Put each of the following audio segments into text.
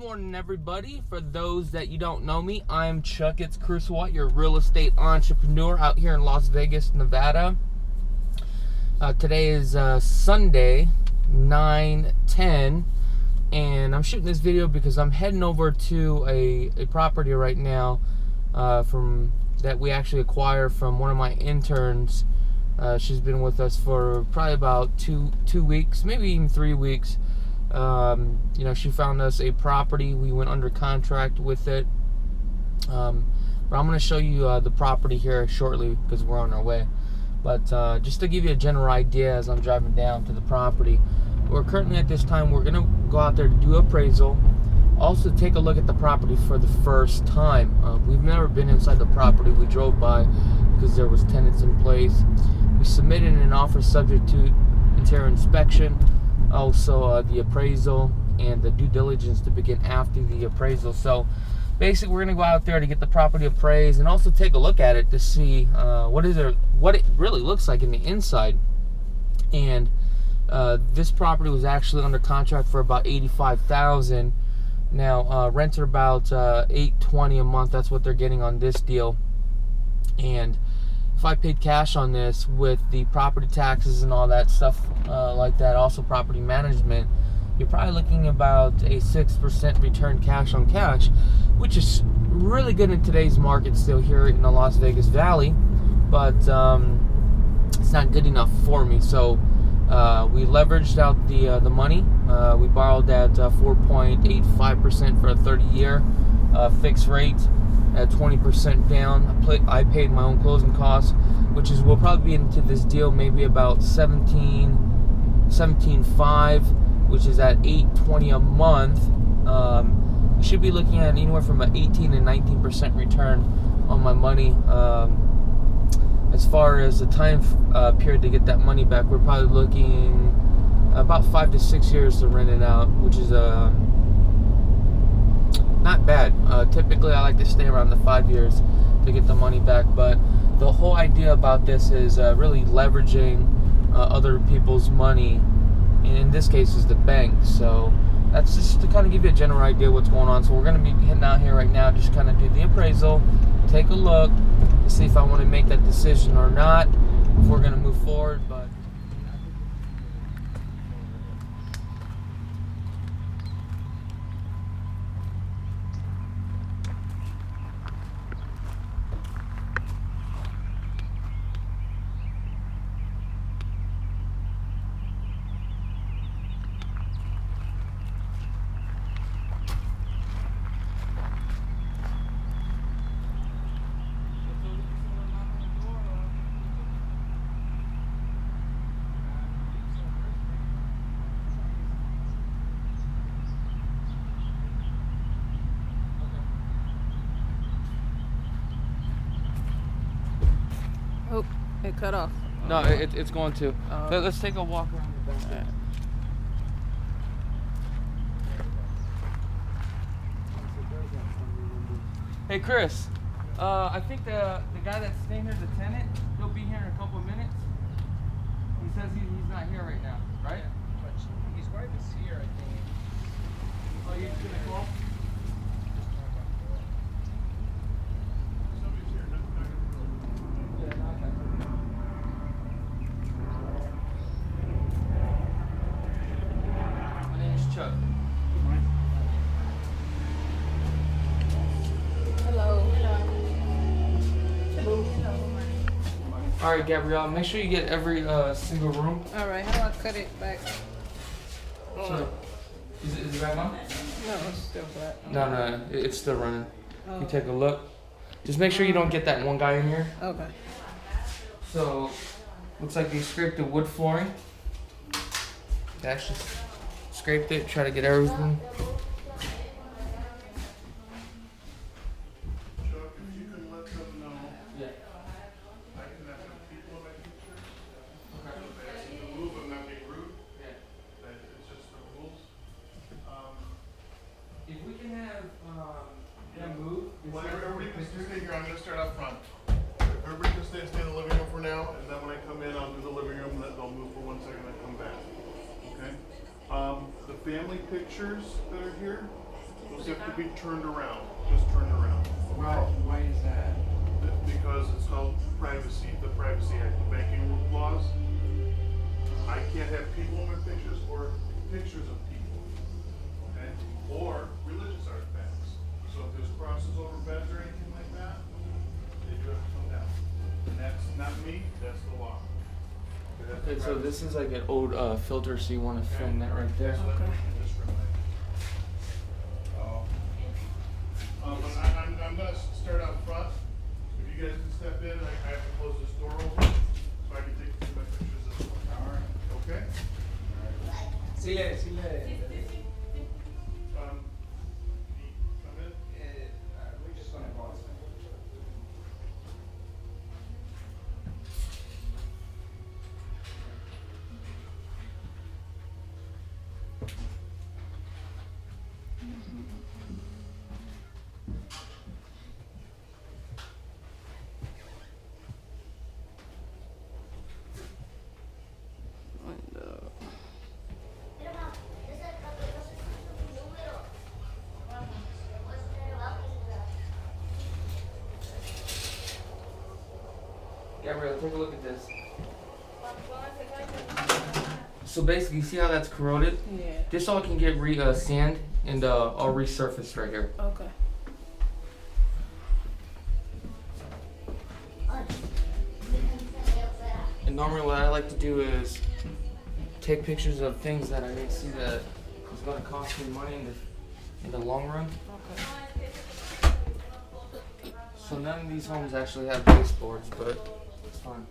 morning, everybody. For those that you don't know me, I'm Chakits, Krulsawat, your real estate entrepreneur out here in Las Vegas, Nevada. Today is Sunday, 9/10, and I'm shooting this video because I'm heading over to a property right now that we actually acquired from one of my interns. She's been with us for probably about two weeks, maybe even 3 weeks. She found us a property. We went under contract with it. But I'm going to show you the property here shortly because we're on our way. But just to give you a general idea as I'm driving down to the property, we're currently at this time, we're going to go out there to do appraisal. Also take a look at the property for the first time. We've never been inside the property. We drove by because there was tenants in place. We submitted an offer subject to interior inspection. Also the appraisal and the due diligence to begin after the appraisal. So basically we're going to go out there to get the property appraised and also take a look at it to see what it really looks like in the inside. And this property was actually under contract for about $85,000. Now rents are about $820 a month. That's what they're getting on this deal. And if I paid cash on this with the property taxes and all that stuff like that, also property management, you're probably looking about a 6% return cash on cash, which is really good in today's market still here in the Las Vegas Valley, but it's not good enough for me. So we leveraged out the money. We borrowed at 4.85% for a 30-year fixed rate. At 20% down. I paid my own closing costs, which will probably be into this deal maybe about $17.5, which is at $820 a month. We should be looking at anywhere from an 18 and 19% return on my money. As far as the time period to get that money back, we're probably looking about 5 to 6 years to rent it out, which is not bad. Typically I like to stay around the 5 years to get the money back, but the whole idea about this is really leveraging other people's money, and in this case is the bank. So that's just to kind of give you a general idea what's going on. So we're going to be heading out here right now, just kind of do the appraisal, take a look to see if I want to make that decision or not, if we're going to move forward. But oh, it cut off. no, it's going to. Let's take a walk around the back. Right. Hey Chris, I think the guy that's staying here, the tenant, he'll be here in a couple of minutes. He says he's not here right now, right? He's right this year, I think. Oh, you're just gonna call? Somebody's here. Yeah, okay. My name is Chuck. Hello. All right, Gabrielle, make sure you get every single room. All right, how do I cut it back? So, is it back on? No, it's still flat. No, it's still running. Oh. You take a look. Just make sure you don't get that one guy in here. Okay. So, looks like they scraped the wood flooring. They actually scraped it, try to get everything. Chuck, if you can let them know, Yeah. I can have some people in my picture. Okay. So they ask you to move, I'm not being rude. Yeah. That it's just the rules. If we can have move. Well, everybody can stay here. I'm gonna start up front. Everybody can stay in the living room for now, and then when I come in, I'll do the living room, and then they'll move for 1 second and come back. Okay? The family pictures that are here, Those have to be turned around, just turned around. Why is that? Because it's called privacy, the Privacy Act, the banking laws. I can't have people in my pictures or pictures of people, okay? Or religious artifacts. So if there's crosses over beds or anything like that, they do have to come down. And that's not me, that's the law. Okay, that's the Okay, so privacy. this is like an old filter, so you want to film that right there. So that we can discriminate. Oh. But I'm gonna start out front. If you guys can step in, I have to close this door open so I can take my pictures this way. All right. Okay? Sile. Come in. We're just gonna pause. Gabrielle, take a look at this. So basically, you see how that's corroded? Yeah. This all can get sand and all resurfaced right here. Okay. And normally what I like to do is take pictures of things that I see that is going to cost me money in the long run. Okay. So none of these homes actually have baseboards, but it's fine.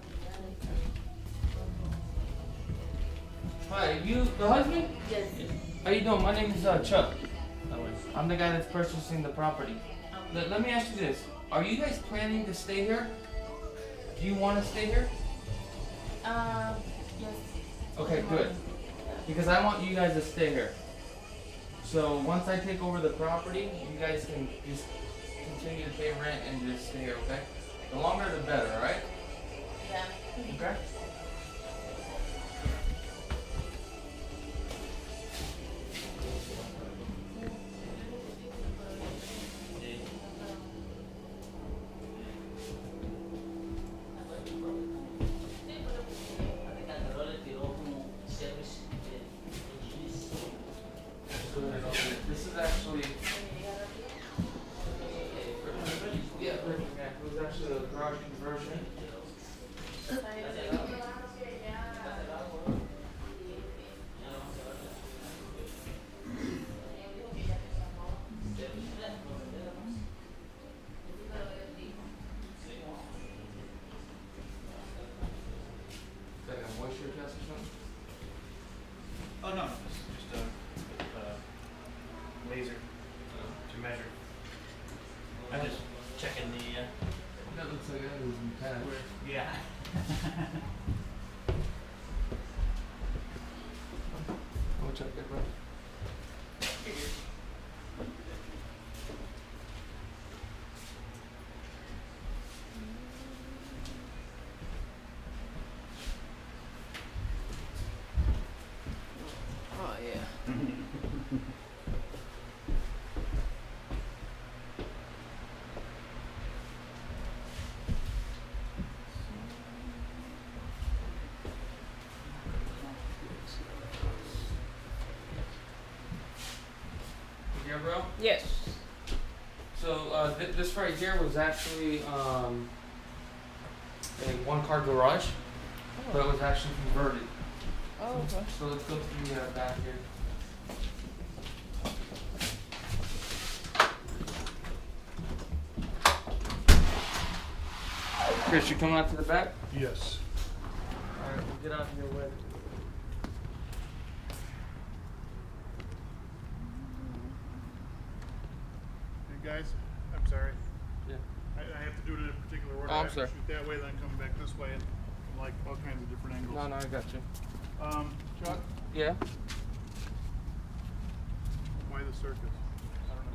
Hi, you the husband? Yes. How you doing? My name is Chuck. I'm the guy that's purchasing the property. Let me ask you this. Are you guys planning to stay here? Do you want to stay here? Yes. Okay, good. Because I want you guys to stay here. So once I take over the property, you guys can just continue to pay rent and just stay here, okay? The longer the better, alright? Yeah. Okay? This is actually, yeah, it was actually a garage conversion. Like a moisture test or something? Oh no, it's just a laser to measure. I'm just checking the That looks like that was in the past. yeah. I'll check that, bro. Oh yeah. Yeah, bro? Yes. So this right here was actually a one-car garage, but it was actually converted. Oh, okay. So let's go to the back here. Chris, you coming out to the back? Yes. Alright, we'll get out of your way. Hey guys, I'm sorry. Yeah. I have to do it in a particular order. Oh, I I'm have sorry. to shoot that way, then come back this way, and like all kinds of different angles. No, I got you. Chuck, Yeah? why the circus? I don't know.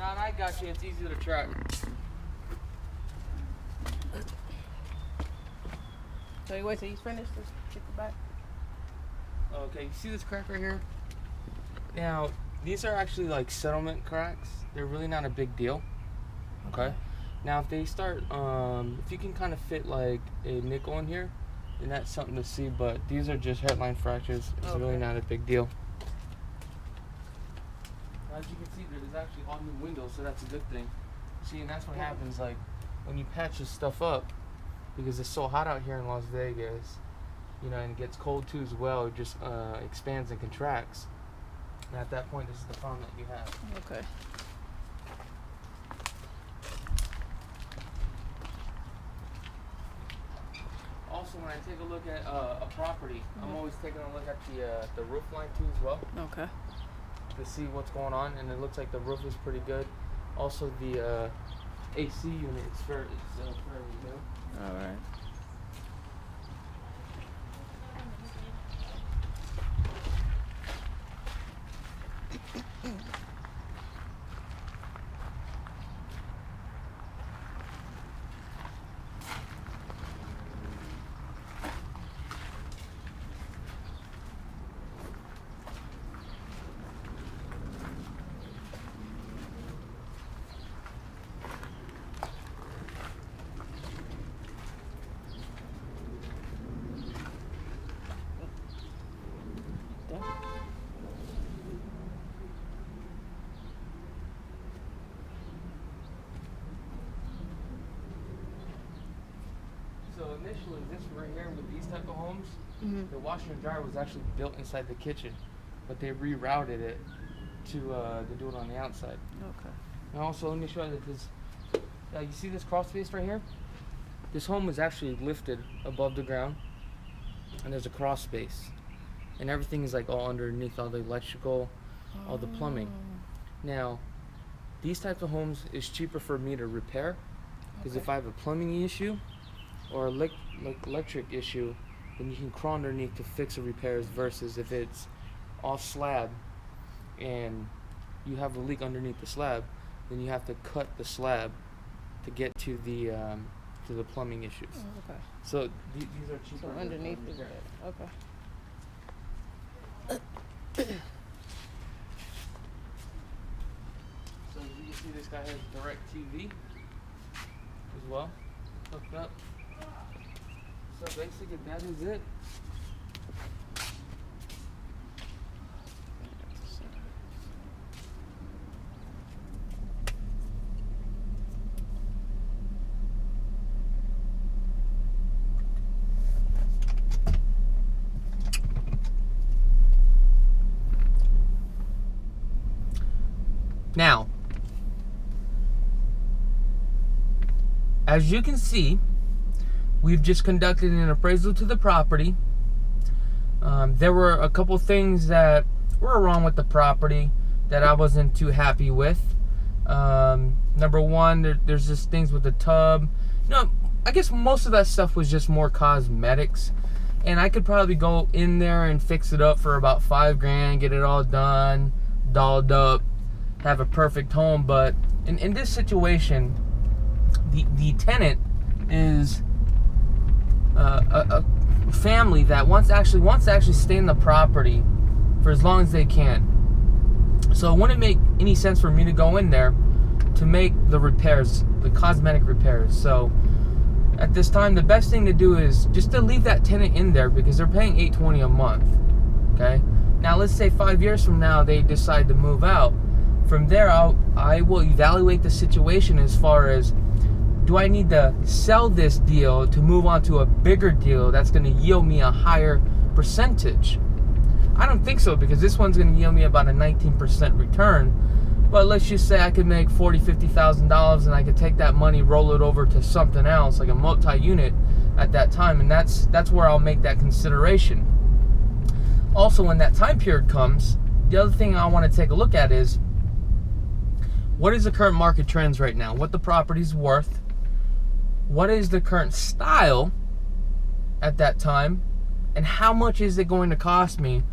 John, I got you. It's easy to track. So you wait till he's finished to kick it back? Okay, you see this crack right here? Now, these are actually like settlement cracks. They're really not a big deal. Okay? Now, if they start, if you can kind of fit like a nickel in here, then that's something to see, but these are just headline fractures. It's really not a big deal. As you can see, there's actually all new windows, so that's a good thing. See, and that's what happens, like, when you patch this stuff up, because it's so hot out here in Las Vegas, you know, and it gets cold too as well, it just expands and contracts. And at that point, this is the problem that you have. Okay. Also, when I take a look at a property, I'm always taking a look at the roof line too as well, Okay. to see what's going on, and it looks like the roof is pretty good. Also, the AC unit is fairly new. All right. So initially, this right here with these type of homes, Mm-hmm. the washer and dryer was actually built inside the kitchen, but they rerouted it to do it on the outside. Okay. And also, let me show you this. You see this crawl space right here? This home was actually lifted above the ground, and there's a crawl space, and everything is like all underneath, all the electrical, all the plumbing. Now, these types of homes is cheaper for me to repair, because if I have a plumbing issue or electric issue, then you can crawl underneath to fix the repairs, versus if it's off slab and you have a leak underneath the slab, then you have to cut the slab to get to the plumbing issues. Okay. So these are cheaper. So underneath is repair. okay. So as you can see, this guy has direct TV as well, hooked up. So basically, that is it. Now, as you can see, we've just conducted an appraisal to the property. There were a couple things that were wrong with the property that I wasn't too happy with. Number one, there's just things with the tub. I guess most of that stuff was just more cosmetics. And I could probably go in there and fix it up for about $5,000, get it all done, dolled up, have a perfect home. But in this situation, the tenant is a family that wants to actually stay in the property for as long as they can. So it wouldn't make any sense for me to go in there to make the repairs, the cosmetic repairs. So at this time, the best thing to do is just to leave that tenant in there, because they're paying $820 a month. Okay. Now let's say 5 years from now they decide to move out. From there, I will evaluate the situation as far as, do I need to sell this deal to move on to a bigger deal that's going to yield me a higher percentage? I don't think so, because this one's going to yield me about a 19% return. But let's just say I could make $40,000, $50,000, and I could take that money, roll it over to something else, like a multi-unit at that time, and that's where I'll make that consideration. Also, when that time period comes, the other thing I want to take a look at is, what is the current market trends right now? What the property's worth? What is the current style at that time? And how much is it going to cost me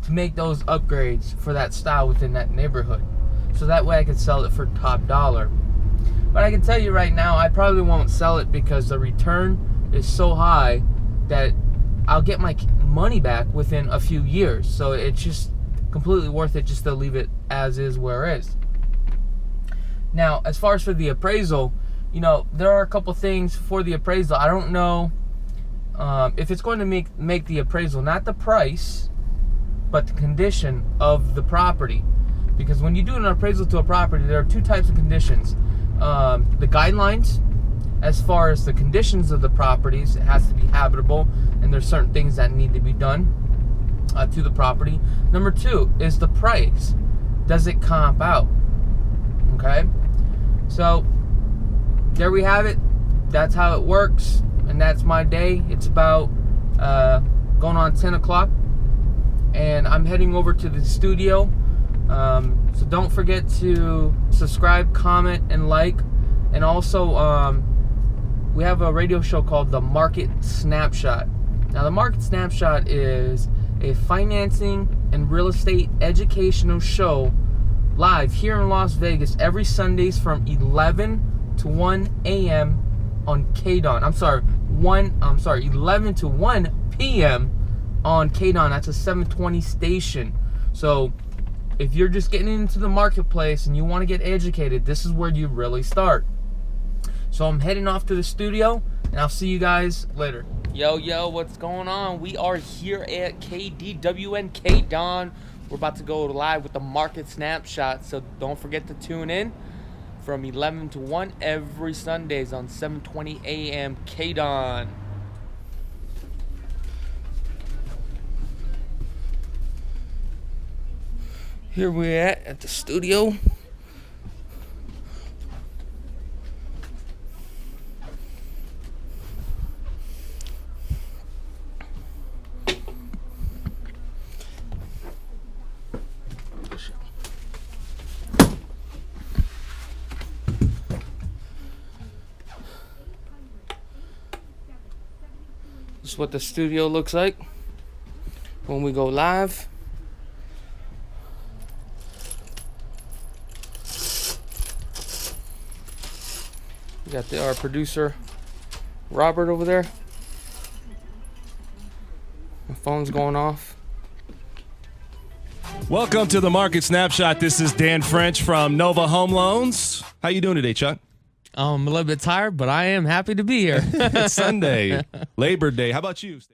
to make those upgrades for that style within that neighborhood? so that way I can sell it for top dollar. But I can tell you right now, I probably won't sell it because the return is so high that I'll get my money back within a few years. So it's just completely worth it just to leave it as is where it is. Now, as far as for the appraisal, you know, there are a couple things for the appraisal. I don't know if it's going to make the appraisal, not the price, but the condition of the property. Because when you do an appraisal to a property, there are two types of conditions. The guidelines, as far as the conditions of the properties, it has to be habitable, and there's certain things that need to be done to the property. Number two is the price. Does it comp out? Okay, so there we have it. That's how it works, and that's my day. It's about going on 10 o'clock, and I'm heading over to the studio. So don't forget to subscribe, comment, and like. And also, we have a radio show called The Market Snapshot. Now, The Market Snapshot is a financing and real estate educational show live here in Las Vegas every Sundays from 11 to 1 a.m. on KDON. 11 to 1 p.m. on KDON. That's a 720 station. So if you're just getting into the marketplace and you want to get educated, this is where you really start. So I'm heading off to the studio, and I'll see you guys later. Yo, what's going on? We are here at KDWN KDON. We're about to go live with the Market Snapshot, so don't forget to tune in from 11 to 1 every Sundays on 720 a.m. KDON. Here we're at the studio. This is what the studio looks like when we go live. We got our producer Robert over there. My phone's going off. Welcome to the Market Snapshot. This is Dan French from Nova Home Loans. How you doing today, Chuck? I'm a little bit tired, but I am happy to be here. It's Sunday, Labor Day. How about you?